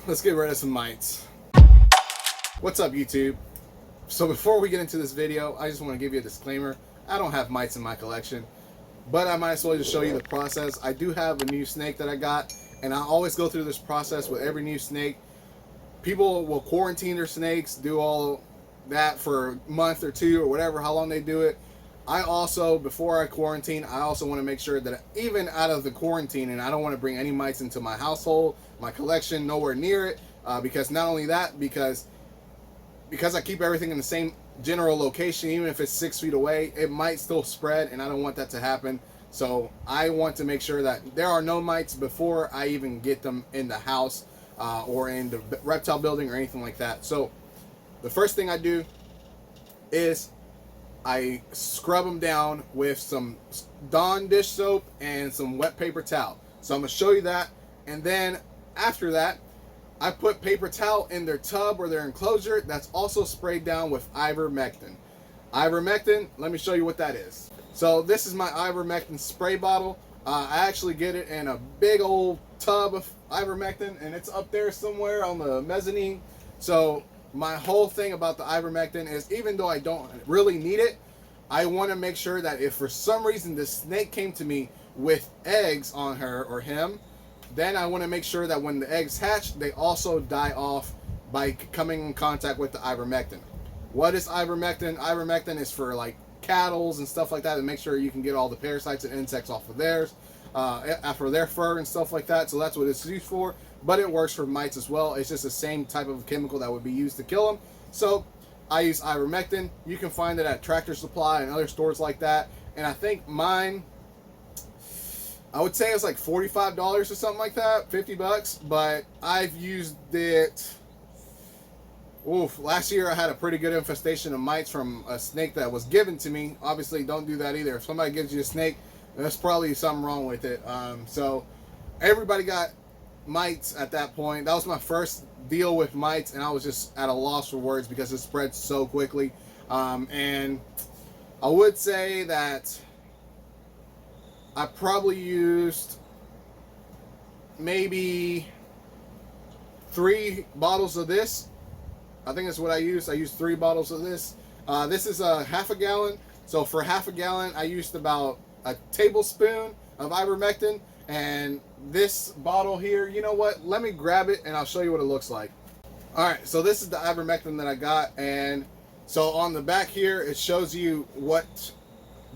let's get rid of some mites. What's up, YouTube? So before we get into this video, I just want to give you a disclaimer. I don't have mites in my collection, but I might as well just show you the process. I do have a new snake that I got, and I always go through this process with every new snake. People will quarantine their snakes, do all that for a month or two or whatever, how long they do it. I also, before I quarantine, I also want to make sure that even out of the quarantine, and I don't want to bring any mites into my household, my collection, nowhere near it, because not only that, because I keep everything in the same general location, even if it's 6 feet away, it might still spread, and I don't want that to happen. So I want to make sure that there are no mites before I even get them in the house or in the reptile building or anything like that. So the first thing I do is I scrub them down with some Dawn dish soap and some wet paper towel. So I'm going to show you that, and then after that, I put paper towel in their tub or their enclosure that's also sprayed down with Ivermectin. Ivermectin, let me show you what that is. So this is my Ivermectin spray bottle. I actually get it in a big old tub of Ivermectin, and it's up there somewhere on the mezzanine. So my whole thing about the Ivermectin is, even though I don't really need it, I want to make sure that if for some reason the snake came to me with eggs on her or him, then I want to make sure that when the eggs hatch, they also die off by coming in contact with the Ivermectin. What is Ivermectin? Ivermectin is for like cattle and stuff like that, to make sure you can get all the parasites and insects off of theirs, after their fur and stuff like that. So that's what it's used for, but it works for mites as well. It's just the same type of chemical that would be used to kill them. So I use Ivermectin. You can find it at Tractor Supply and other stores like that. And I think mine, I would say it's like $45 or something like that, 50 bucks, but I've used it. Oof, last year I had a pretty good infestation of mites from a snake that was given to me. Obviously, don't do that either. If somebody gives you a snake, there's probably something wrong with it. So everybody got mites at that point. That was my first deal with mites, and I was just at a loss for words because it spread so quickly. And I would say that I probably used maybe 3 bottles of this. I think that's what I used. I used 3 bottles of this. This is a half a gallon. So for half a gallon, I used about a tablespoon of Ivermectin. And this bottle here, you know what? Let me grab it and I'll show you what it looks like. All right, so this is the Ivermectin that I got. And so on the back here, it shows you what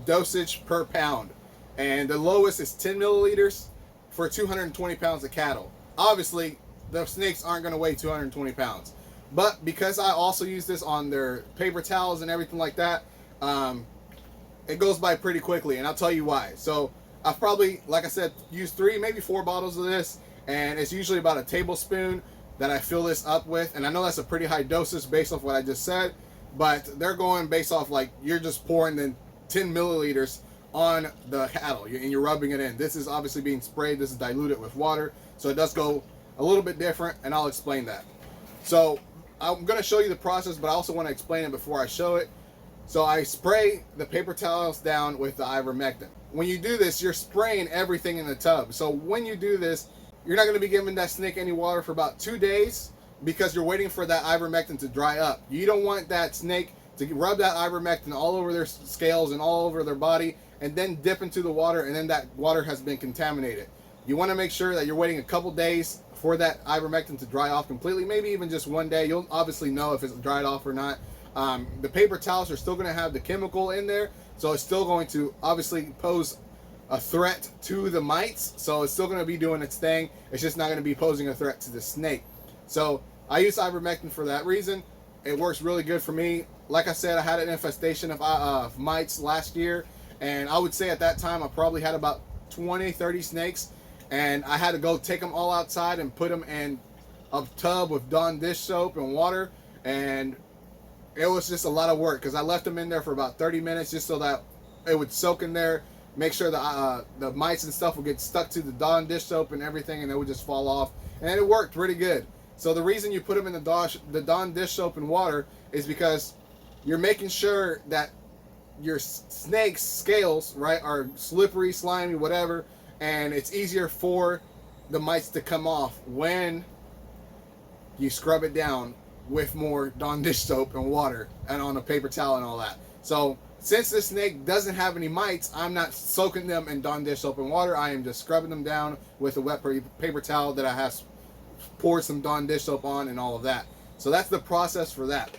dosage per pound. And the lowest is 10 milliliters for 220 pounds of cattle. Obviously, the snakes aren't going to weigh 220 pounds. But because I also use this on their paper towels and everything like that, it goes by pretty quickly, and I'll tell you why. So I've probably, like I said, used 3, maybe 4 bottles of this, and it's usually about a tablespoon that I fill this up with. And I know that's a pretty high dosage based off what I just said, but they're going based off like you're just pouring the 10 milliliters on the cattle and you're rubbing it in. This is obviously being sprayed. This is diluted with water, so it does go a little bit different, and I'll explain that. So I'm going to show you the process, but I also want to explain it before I show it. So I spray the paper towels down with the Ivermectin. When you do this, you're spraying everything in the tub. So when you do this, you're not going to be giving that snake any water for about 2 days, because you're waiting for that Ivermectin to dry up. You don't want that snake to rub that Ivermectin all over their scales and all over their body and then dip into the water, and then that water has been contaminated. You want to make sure that you're waiting a couple days for that Ivermectin to dry off completely, maybe even just 1 day. You'll obviously know if it's dried off or not. The paper towels are still going to have the chemical in there, so it's still going to obviously pose a threat to the mites. So it's still going to be doing its thing. It's just not going to be posing a threat to the snake. So I use Ivermectin for that reason. It works really good for me. Like I said, I had an infestation of mites last year, and I would say at that time I probably had about 20-30 snakes, and I had to go take them all outside and put them in a tub with Dawn dish soap and water, and it was just a lot of work because I left them in there for about 30 minutes just so that it would soak in there, make sure the mites and stuff would get stuck to the Dawn dish soap and everything, and it would just fall off, and it worked pretty good. So the reason you put them in the Dawn dish soap and water is because you're making sure that your snake's scales, right, are slippery, slimy, whatever, and it's easier for the mites to come off when you scrub it down with more Dawn dish soap and water and on a paper towel and all that. So since this snake doesn't have any mites, I'm not soaking them in Dawn dish soap and water. I am just scrubbing them down with a wet paper towel that I have poured some Dawn dish soap on and all of that. So that's the process for that.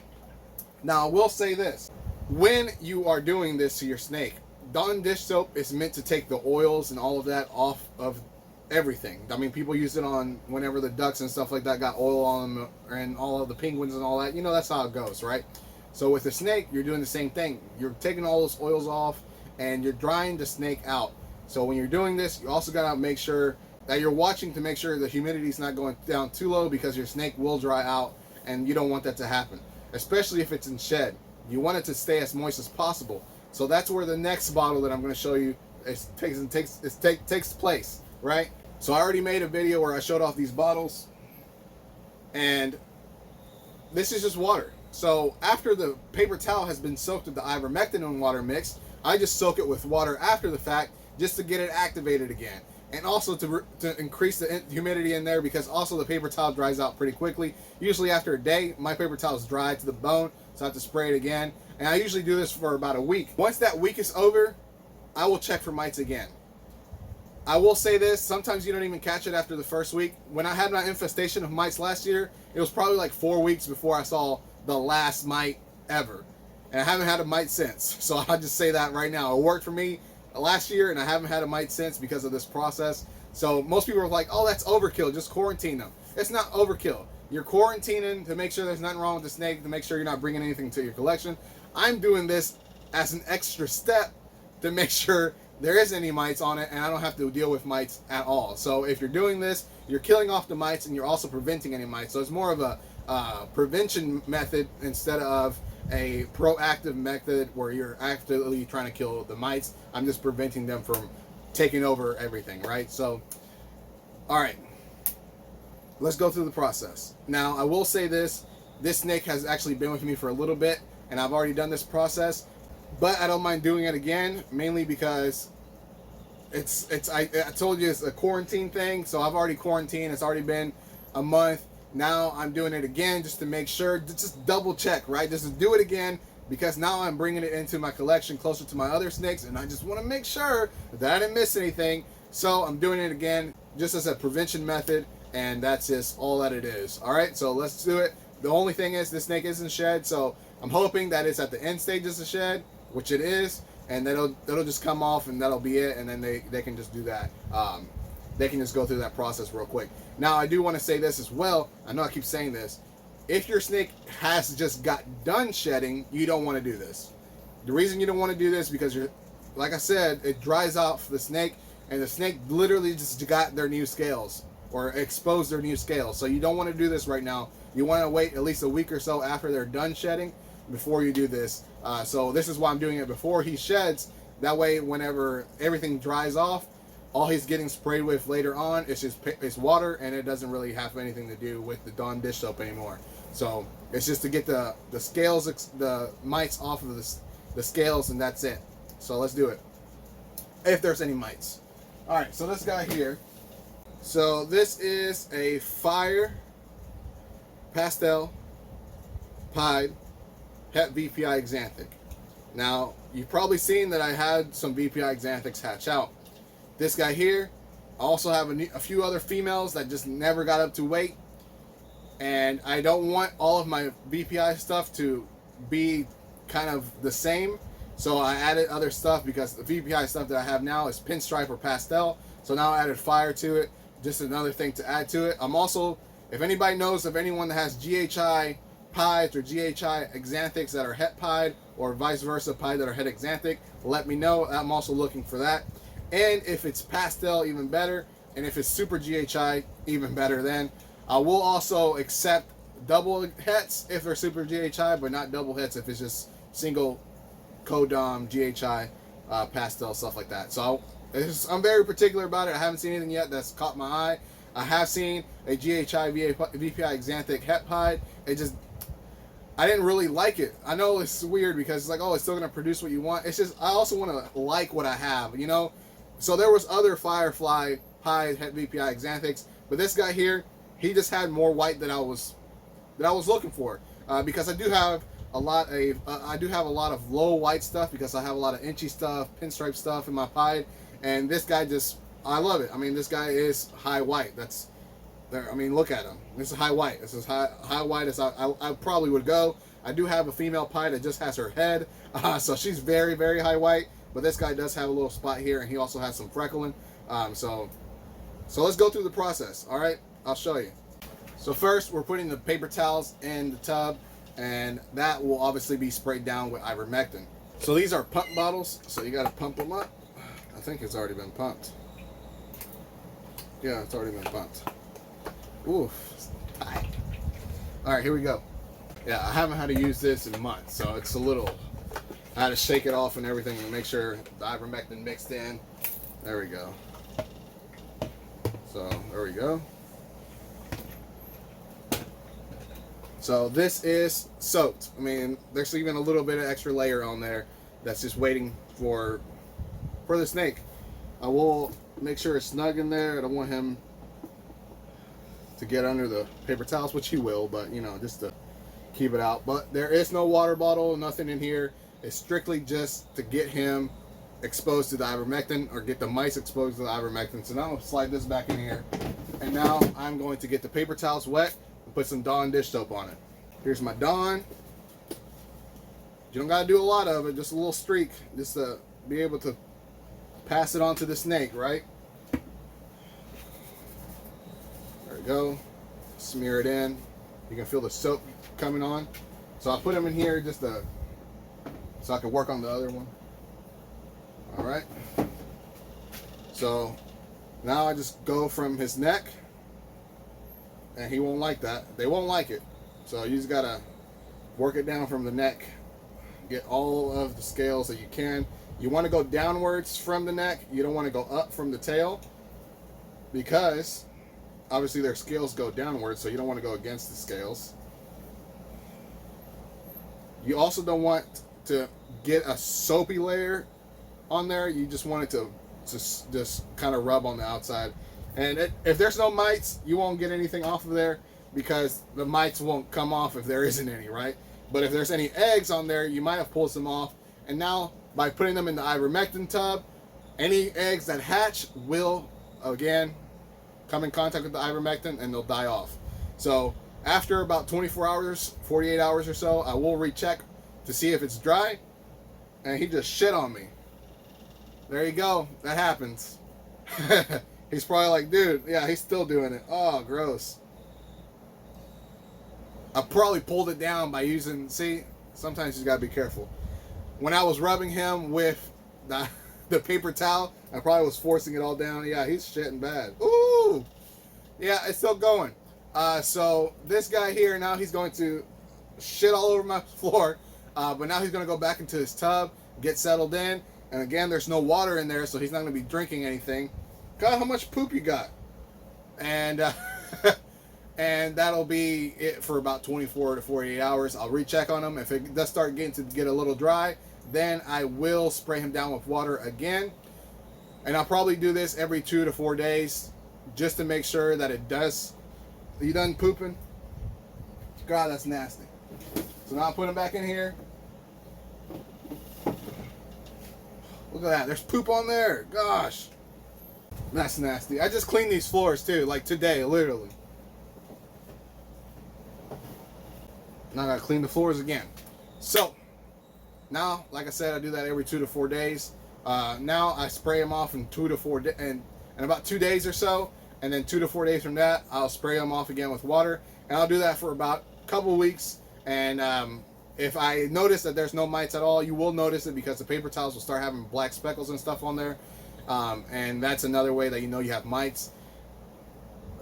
Now I will say this, when you are doing this to your snake, Dawn dish soap is meant to take the oils and all of that off of everything. I mean, people use it on whenever the ducks and stuff like that got oil on them, and all of the penguins and all that. You know, that's how it goes, right? So with the snake, you're doing the same thing. You're taking all those oils off and you're drying the snake out. So when you're doing this, you also got to make sure that you're watching to make sure the humidity is not going down too low, because your snake will dry out and you don't want that to happen, especially if it's in shed. You want it to stay as moist as possible. So that's where the next bottle that I'm going to show you takes place, right? So I already made a video where I showed off these bottles, and this is just water. So after the paper towel has been soaked with the ivermectin and water mix, I just soak it with water after the fact just to get it activated again. And also to increase the humidity in there, because also the paper towel dries out pretty quickly. Usually after a day, my paper towel is dry to the bone, so I have to spray it again. And I usually do this for about a week. Once that week is over, I will check for mites again. I will say this, sometimes you don't even catch it after the first week. When I had my infestation of mites last year, it was probably like 4 weeks before I saw the last mite ever. And I haven't had a mite since. So I'll just say that right now. It worked for me last year, and I haven't had a mite since because of this process. So most people are like, oh, that's overkill, just quarantine them. It's not overkill. You're quarantining to make sure there's nothing wrong with the snake, to make sure you're not bringing anything to your collection. I'm doing this as an extra step to make sure there isn't any mites on it and I don't have to deal with mites at all. So if you're doing this, you're killing off the mites and you're also preventing any mites. So it's more of a prevention method instead of a proactive method where you're actively trying to kill the mites. I'm just preventing them from taking over everything, right? So, all right, let's go through the process. Now, I will say this snake has actually been with me for a little bit, and I've already done this process, but I don't mind doing it again, mainly because I told you it's a quarantine thing, so I've already quarantined. It's already been a month. Now I'm doing it again just to make sure, just double check, right? Just to do it again, because now I'm bringing it into my collection closer to my other snakes, and I just want to make sure that I didn't miss anything. So I'm doing it again just as a prevention method, and that's just all that it is. All right, so let's do it. The only thing is this snake isn't shed, so I'm hoping that it's at the end stages of shed, which it is, and that'll just come off and that'll be it, and then they can just do that. They can just go through that process real quick. Now, I do want to say this as well. I know I keep saying this. If your snake has just got done shedding, you don't want to do this. The reason you don't want to do this is because like I said, it dries out for the snake, and the snake literally just got their new scales or exposed their new scales. So you don't want to do this right now. You want to wait at least a week or so after they're done shedding before you do this. So this is why I'm doing it before he sheds. That way, whenever everything dries off, all he's getting sprayed with later on is just it's water, and it doesn't really have anything to do with the Dawn dish soap anymore. So it's just to get the scales, the mites off of the scales, and that's it. So let's do it. If there's any mites. All right, so this guy here. So this is a Fire Pastel Pied Het VPI Xanthic. Now, you've probably seen that I had some VPI Xanthics hatch out. This guy here, I also have a few other females that just never got up to weight. And I don't want all of my VPI stuff to be kind of the same. So I added other stuff, because the VPI stuff that I have now is pinstripe or pastel. So now I added fire to it. Just another thing to add to it. I'm also, if anybody knows of anyone that has GHI pieds or GHI Xanthics that are het pied, or vice versa, pied that are het Xanthic, let me know. I'm also looking for that. And if it's pastel, even better. And if it's super GHI, even better then. I will also accept double hets if they're super GHI, but not double hets if it's just single Codom, GHI, pastel, stuff like that. So I'm very particular about it. I haven't seen anything yet that's caught my eye. I have seen a GHI VPI Xanthic het pied. I didn't really like it. I know it's weird because it's like, oh, it's still going to produce what you want. It's just, I also want to like what I have, you know? So there was other Firefly pied het VPI Xanthics, but this guy here, he just had more white than I was that I was looking for, because I do have a lot of low white stuff, because I have a lot of inchy stuff, pinstripe stuff in my pied, and this guy just, I love it. I mean, this guy is high white. That's there. I mean, look at him. This is high white. This is high white as I probably would go. I do have a female pied that just has her head, so she's very, very high white. But this guy does have a little spot here, and he also has some freckling. So let's go through the process. All right, I'll show you. So first, we're putting the paper towels in the tub, and that will obviously be sprayed down with ivermectin. So these are pump bottles, so you got to pump them up. I think it's already been pumped. Yeah, it's already been pumped. Oof, it's tight. All right, here we go. Yeah, I haven't had to use this in months, so it's a little, I had to shake it off and everything and make sure the ivermectin mixed in. There we go. So, there we go. So this is soaked. I mean, there's even a little bit of extra layer on there that's just waiting for the snake. I will make sure it's snug in there. I don't want him to get under the paper towels, which he will, but you know, just to keep it out. But there is no water bottle, nothing in here. It's strictly just to get him exposed to the ivermectin, or get the mice exposed to the ivermectin. So now I'll slide this back in here, and now I'm going to get the paper towels wet and put some Dawn dish soap on it. Here's my Dawn. You don't gotta do a lot of it, just a little streak, just to be able to pass it on to the snake, right? There we go. Smear it in. You can feel the soap coming on. So I put them in here just to, so I can work on the other one. All right. So now I just go from his neck, and he won't like that. They won't like it. So you just gotta work it down from the neck. Get all of the scales that you can. You want to go downwards from the neck. You don't want to go up from the tail, because obviously their scales go downwards, so you don't want to go against the scales. You also don't want to get a soapy layer on there. You just want it to just kind of rub on the outside. And if there's no mites, you won't get anything off of there, because the mites won't come off if there isn't any, right? But if there's any eggs on there, you might have pulled some off. And now, by putting them in the ivermectin tub, any eggs that hatch will, again, come in contact with the ivermectin, and they'll die off. So after about 24 hours, 48 hours or so, I will recheck to see if it's dry. And he just shit on me. There you go. That happens. He's probably like, dude, yeah, he's still doing it. Oh, gross. I probably pulled it down by using, see, sometimes you gotta be careful. When I was rubbing him with the paper towel, I probably was forcing it all down. Yeah, he's shitting bad. Ooh! Yeah, it's still going. So this guy here, now he's going to shit all over my floor. But now he's going to go back into his tub, get settled in. And again, there's no water in there, so he's not going to be drinking anything. God, how much poop you got? And and that'll be it for about 24 to 48 hours. I'll recheck on him. If it does start getting to get a little dry, then I will spray him down with water again. And I'll probably do this every 2 to 4 days, just to make sure that it does. Are you done pooping? God, that's nasty. So now I'll put him back in here. Look at that. There's poop on there. Gosh. That's nasty. I just cleaned these floors too, like today, literally. Now I gotta clean the floors again. So, now, like I said, I do that every 2 to 4 days. Now I spray them off in 2 to 4 days, and about 2 days or so, and then 2 to 4 days from that, I'll spray them off again with water, and I'll do that for about a couple weeks. And if I notice that there's no mites at all, you will notice it, because the paper towels will start having black speckles and stuff on there, and that's another way that you know you have mites.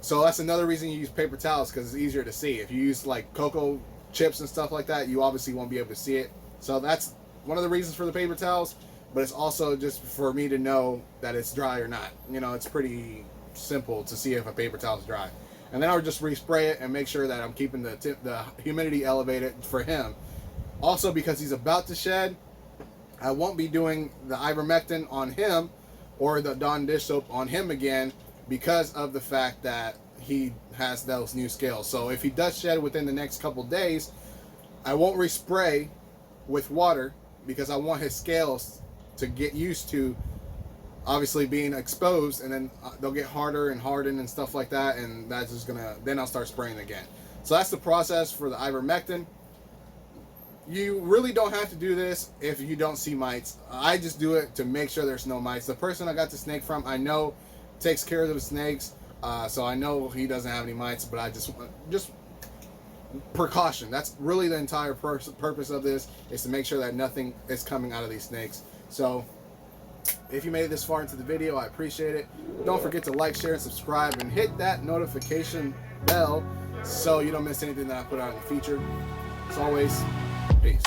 So that's another reason you use paper towels, because it's easier to see. If you use like cocoa chips and stuff like that, you obviously won't be able to see it. So that's one of the reasons for the paper towels, but it's also just for me to know that it's dry or not. You know, it's pretty simple to see if a paper towel is dry. And then I'll just respray it and make sure that I'm keeping the humidity elevated for him. Also, because he's about to shed, I won't be doing the ivermectin on him or the Dawn dish soap on him again, because of the fact that he has those new scales. So if he does shed within the next couple days, I won't respray with water because I want his scales to get used to obviously being exposed, and then they'll get harder and hardened and stuff like that, and that's just gonna, then I'll start spraying again. So that's the process for the ivermectin. You really don't have to do this if you don't see mites. I just do it to make sure there's no mites. The person I got the snake from, I know takes care of the snakes, so I know he doesn't have any mites, but I just precaution. That's really the entire purpose of this, is to make sure that nothing is coming out of these snakes. So if you made it this far into the video, I appreciate it. Don't forget to like, share, and subscribe, and hit that notification bell so you don't miss anything that I put out in the future. As always, peace.